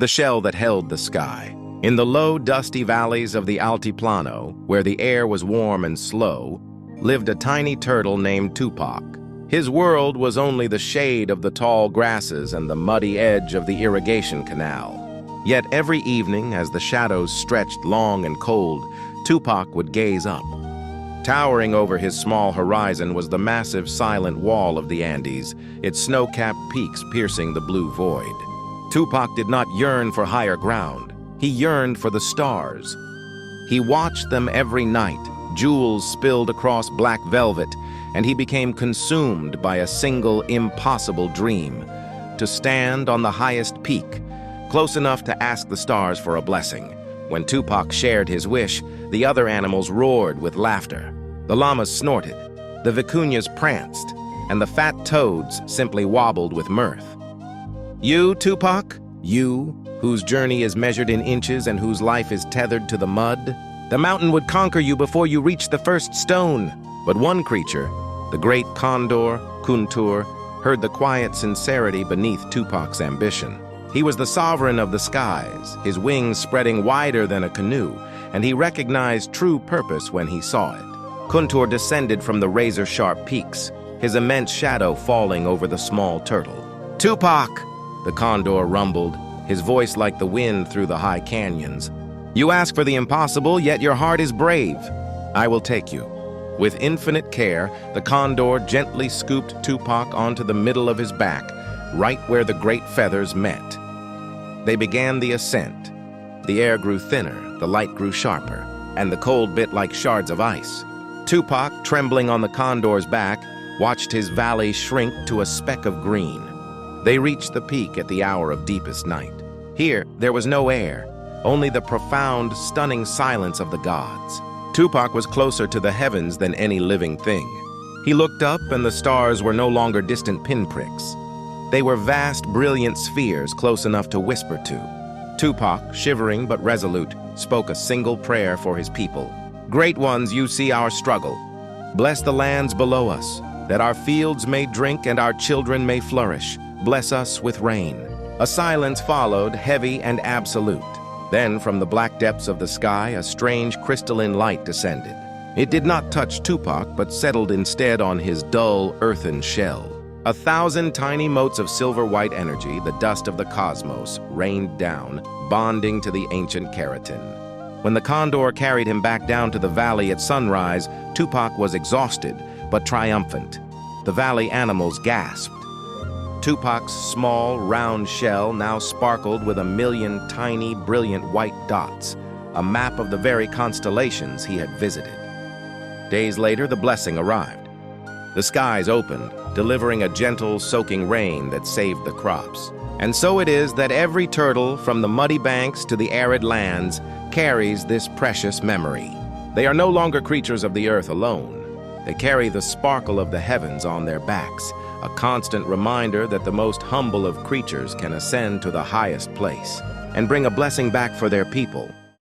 the shell that held the sky. In the low, dusty valleys of the Altiplano, where the air was warm and slow, lived a tiny turtle named Tupac. His world was only the shade of the tall grasses and the muddy edge of the irrigation canal. Yet every evening, as the shadows stretched long and cold, Tupac would gaze up. Towering over his small horizon was the massive silent wall of the Andes, its snow-capped peaks piercing the blue void. Tupac did not yearn for higher ground. He yearned for the stars. He watched them every night, jewels spilled across black velvet, and he became consumed by a single impossible dream: to stand on the highest peak, close enough to ask the stars for a blessing. When Tupac shared his wish, the other animals roared with laughter. The llamas snorted, the vicuñas pranced, and the fat toads simply wobbled with mirth. You, Tupac, you, whose journey is measured in inches and whose life is tethered to the mud, the mountain would conquer you before you reach the first stone. But one creature, the great condor, Kuntur, heard the quiet sincerity beneath Tupac's ambition. He was the sovereign of the skies, his wings spreading wider than a canoe, and he recognized true purpose when he saw it. Kuntur descended from the razor-sharp peaks, his immense shadow falling over the small turtle. "Tupac!" the condor rumbled, his voice like the wind through the high canyons. "You ask for the impossible, yet your heart is brave. I will take you." With infinite care, the condor gently scooped Tupac onto the middle of his back, right where the great feathers met. They began the ascent. The air grew thinner, the light grew sharper, and the cold bit like shards of ice. Tupac, trembling on the condor's back, watched his valley shrink to a speck of green. They reached the peak at the hour of deepest night. Here, there was no air, only the profound, stunning silence of the gods. Tupac was closer to the heavens than any living thing. He looked up, and the stars were no longer distant pinpricks. They were vast, brilliant spheres close enough to whisper to. Tupac, shivering but resolute, spoke a single prayer for his people. "Great ones, you see our struggle. Bless the lands below us, that our fields may drink and our children may flourish. Bless us with rain." A silence followed, heavy and absolute. Then, from the black depths of the sky, a strange crystalline light descended. It did not touch Tupac, but settled instead on his dull, earthen shell. 1,000 tiny motes of silver-white energy, the dust of the cosmos, rained down, bonding to the ancient keratin. When the condor carried him back down to the valley at sunrise, Tupac was exhausted, but triumphant. The valley animals gasped. Tupac's small, round shell now sparkled with 1,000,000 tiny, brilliant white dots, a map of the very constellations he had visited. Days later, the blessing arrived. The skies opened, delivering a gentle, soaking rain that saved the crops. And so it is that every turtle, from the muddy banks to the arid lands, carries this precious memory. They are no longer creatures of the earth alone. They carry the sparkle of the heavens on their backs, a constant reminder that the most humble of creatures can ascend to the highest place and bring a blessing back for their people.